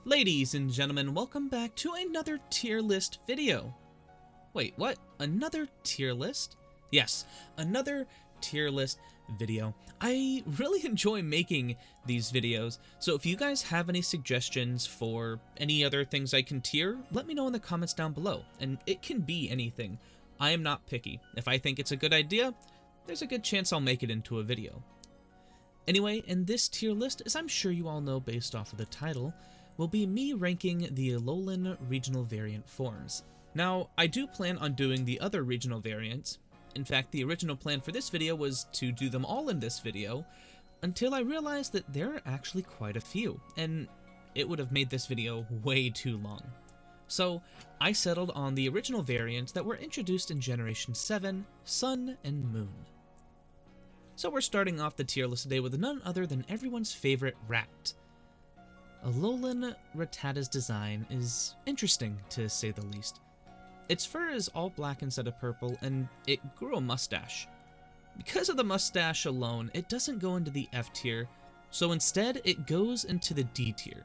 Ladies and gentlemen, welcome back to another tier list video. Wait, what? Another tier list? Yes, another tier list video. I really enjoy making these videos, so if you guys have any suggestions for any other things I can tier, let me know in the comments down below, and it can be anything. I am not picky. If I think it's a good idea, there's a good chance I'll make it into a video. Anyway, in this tier list, as I'm sure you all know based off of the title, will be me ranking the Alolan regional variant forms. Now, I do plan on doing the other regional variants. In fact, the original plan for this video was to do them all in this video, until I realized that there are actually quite a few, and it would have made this video way too long. So, I settled on the original variants that were introduced in Generation 7, Sun and Moon. So we're starting off the tier list today with none other than everyone's favorite rat. Alolan Rattata's design is interesting, to say the least. Its fur is all black instead of purple, and it grew a mustache. Because of the mustache alone, it doesn't go into the F tier, so instead it goes into the D tier.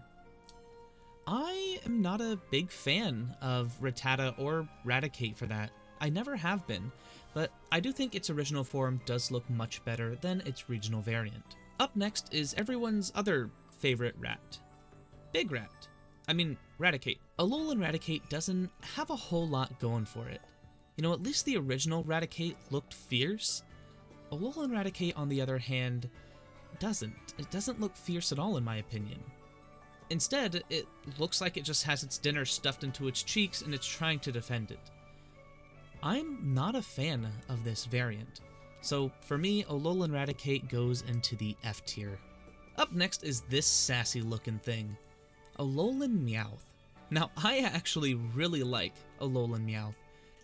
I am not a big fan of Rattata or Raticate for that. I never have been, but I do think its original form does look much better than its regional variant. Up next is everyone's other favorite rat. Big Rat. I mean, Raticate. Alolan Raticate doesn't have a whole lot going for it. You know, at least the original Raticate looked fierce. Alolan Raticate, on the other hand, doesn't. It doesn't look fierce at all, in my opinion. Instead, it looks like it just has its dinner stuffed into its cheeks and it's trying to defend it. I'm not a fan of this variant, so for me, Alolan Raticate goes into the F tier. Up next is this sassy looking thing, Alolan Meowth. Now, I actually really like Alolan Meowth.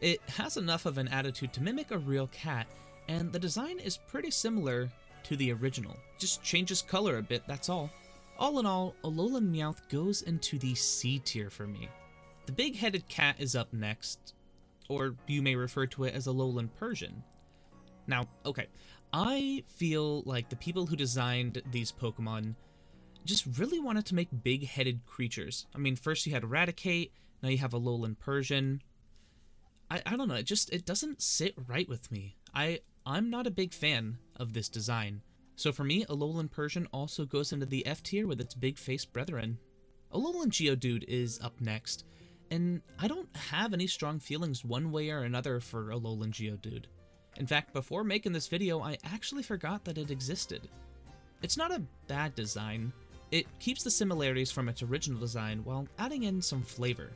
It has enough of an attitude to mimic a real cat, and the design is pretty similar to the original. Just changes color a bit, that's all. All in all, Alolan Meowth goes into the C tier for me. The big-headed cat is up next, or you may refer to it as Alolan Persian. Now, okay, I feel like the people who designed these Pokemon just really wanted to make big-headed creatures. I mean, first you had Raticate, now you have Alolan Persian. I don't know, it doesn't sit right with me. I'm not a big fan of this design. So for me, Alolan Persian also goes into the F tier with its big-faced brethren. Alolan Geodude is up next, and I don't have any strong feelings one way or another for Alolan Geodude. In fact, before making this video, I actually forgot that it existed. It's not a bad design. It keeps the similarities from its original design while adding in some flavor.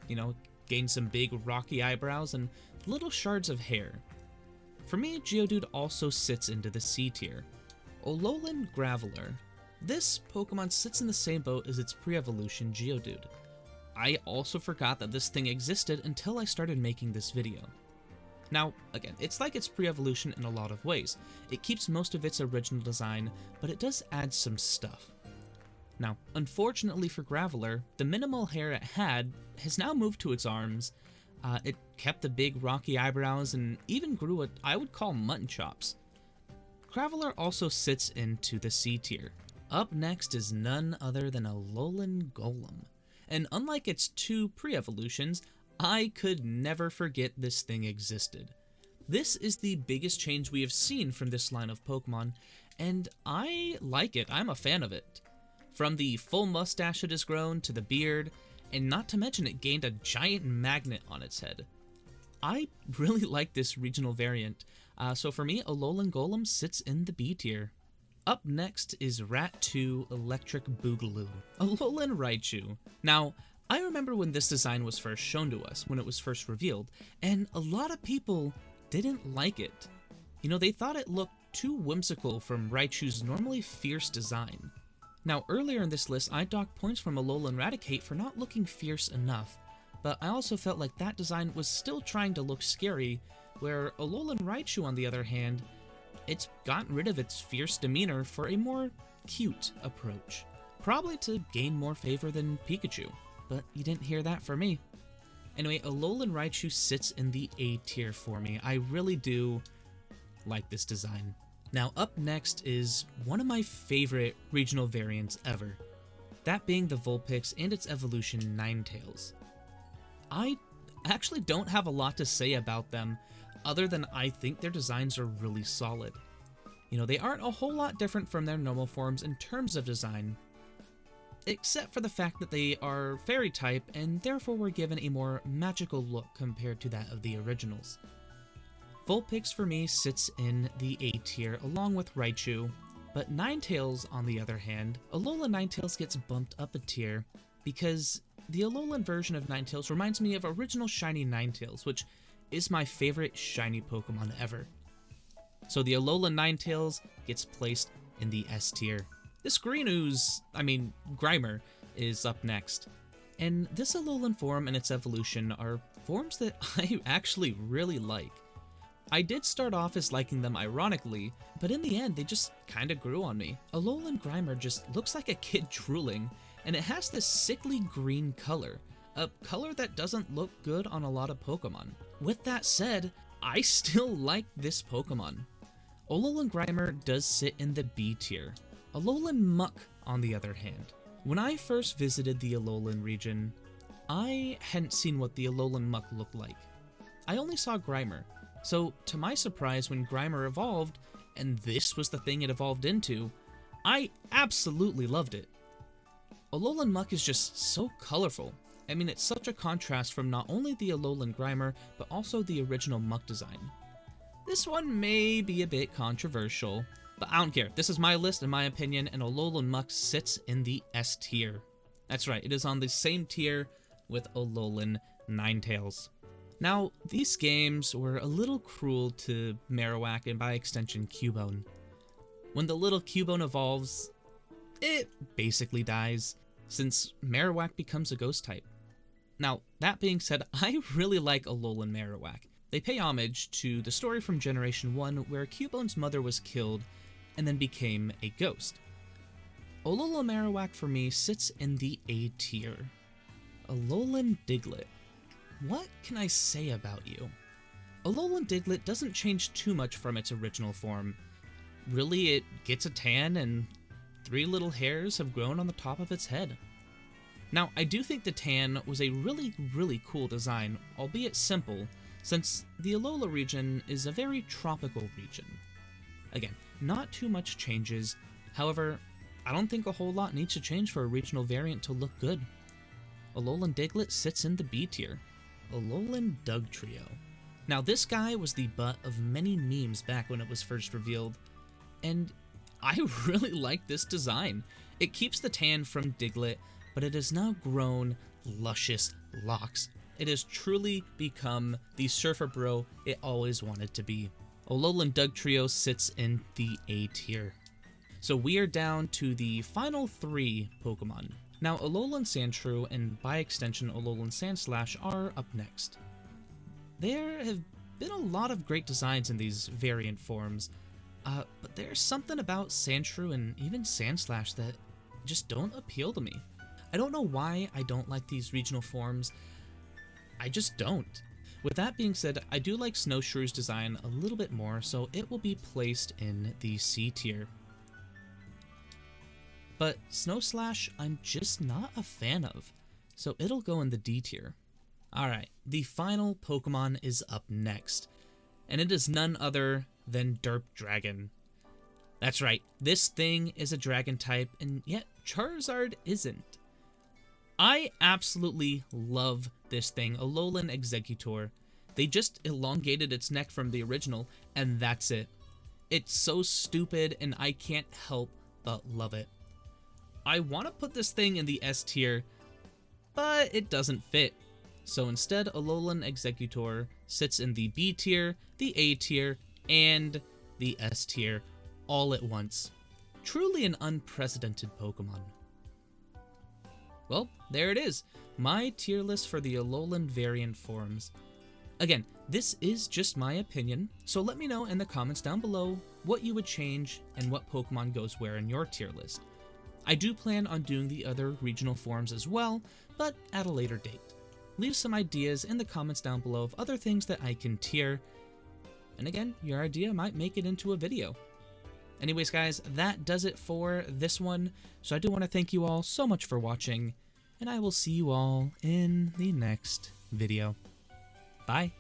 You know, gain some big rocky eyebrows and little shards of hair. For me, Geodude also sits into the C tier. Alolan Graveler. This Pokemon sits in the same boat as its pre-evolution Geodude. I also forgot that this thing existed until I started making this video. Now, again, it's like its pre-evolution in a lot of ways. It keeps most of its original design, but it does add some stuff. Now, unfortunately for Graveler, the minimal hair it had has now moved to its arms. It kept the big rocky eyebrows and even grew what I would call mutton chops. Graveler also sits into the C tier. Up next is none other than Alolan Golem. And unlike its two pre-evolutions, I could never forget this thing existed. This is the biggest change we have seen from this line of Pokemon, and I like it. I'm a fan of it. From the full mustache it has grown to the beard, and not to mention it gained a giant magnet on its head. I really like this regional variant, so for me, Alolan Golem sits in the B tier. Up next is Rat 2 Electric Boogaloo, Alolan Raichu. Now, I remember when this design was first shown to us, when it was first revealed, and a lot of people didn't like it. You know, they thought it looked too whimsical from Raichu's normally fierce design. Now, earlier in this list, I docked points from Alolan Raticate for not looking fierce enough, but I also felt like that design was still trying to look scary, where Alolan Raichu, on the other hand, it's gotten rid of its fierce demeanor for a more cute approach. Probably to gain more favor than Pikachu, but you didn't hear that from me. Anyway, Alolan Raichu sits in the A tier for me. I really do like this design. Now, up next is one of my favorite regional variants ever, that being the Vulpix and its evolution Ninetales. I actually don't have a lot to say about them, other than I think their designs are really solid. You know, they aren't a whole lot different from their normal forms in terms of design, except for the fact that they are fairy type and therefore were given a more magical look compared to that of the originals. Vulpix for me sits in the A tier along with Raichu, but Ninetales on the other hand, Alolan Ninetales gets bumped up a tier because the Alolan version of Ninetales reminds me of original shiny Ninetales, which is my favorite shiny Pokemon ever. So the Alolan Ninetales gets placed in the S tier. This Grimer, is up next. And this Alolan form and its evolution are forms that I actually really like. I did start off as liking them ironically, but in the end they just kinda grew on me. Alolan Grimer just looks like a kid drooling, and it has this sickly green color, a color that doesn't look good on a lot of Pokemon. With that said, I still like this Pokemon. Alolan Grimer does sit in the B tier. Alolan Muk, on the other hand. When I first visited the Alolan region, I hadn't seen what the Alolan Muk looked like. I only saw Grimer, so to my surprise when Grimer evolved, and this was the thing it evolved into, I absolutely loved it. Alolan Muk is just so colorful. I mean, it's such a contrast from not only the Alolan Grimer, but also the original Muk design. This one may be a bit controversial, but I don't care. This is my list and my opinion, and Alolan Muk sits in the S tier. That's right, it is on the same tier with Alolan Ninetales. Now, these games were a little cruel to Marowak and by extension Cubone. When the little Cubone evolves, it basically dies, since Marowak becomes a ghost type. Now, that being said, I really like Alolan Marowak. They pay homage to the story from Generation 1 where Cubone's mother was killed and then became a ghost. Alolan Marowak for me sits in the A tier. Alolan Diglett. What can I say about you? Alolan Diglett doesn't change too much from its original form. Really, it gets a tan and 3 little hairs have grown on the top of its head. Now, I do think the tan was a really cool design, albeit simple, since the Alola region is a very tropical region. Again, not too much changes, however, I don't think a whole lot needs to change for a regional variant to look good. Alolan Diglett sits in the B tier. Alolan Dugtrio. Now this guy was the butt of many memes back when it was first revealed, and I really like this design. It keeps the tan from Diglett, but it has now grown luscious locks. It has truly become the surfer bro it always wanted to be. Alolan Dugtrio sits in the A tier. So we are down to the final 3 Pokemon. Now Alolan Sandshrew and by extension Alolan Sandslash are up next. There have been a lot of great designs in these variant forms, but there's something about Sandshrew and even Sandslash that just don't appeal to me. I don't know why I don't like these regional forms, I just don't. With that being said, I do like Snowshrew's design a little bit more, so it will be placed in the C tier. But Snowslash, I'm just not a fan of, so it'll go in the D tier. Alright, the final Pokemon is up next, and it is none other than Derp Dragon. That's right, this thing is a dragon type, and yet Charizard isn't. I absolutely love this thing, Alolan Exeggutor. They just elongated its neck from the original, and that's it. It's so stupid, and I can't help but love it. I want to put this thing in the S tier, but it doesn't fit. So instead, Alolan Exeggutor sits in the B tier, the A tier, and the S tier all at once. Truly an unprecedented Pokemon. Well, there it is, my tier list for the Alolan variant forms. Again, this is just my opinion, so let me know in the comments down below what you would change and what Pokemon goes where in your tier list. I do plan on doing the other regional forms as well, but at a later date. Leave some ideas in the comments down below of other things that I can tier, and again, your idea might make it into a video. Anyways, guys, that does it for this one. So I do want to thank you all so much for watching, and I will see you all in the next video. Bye.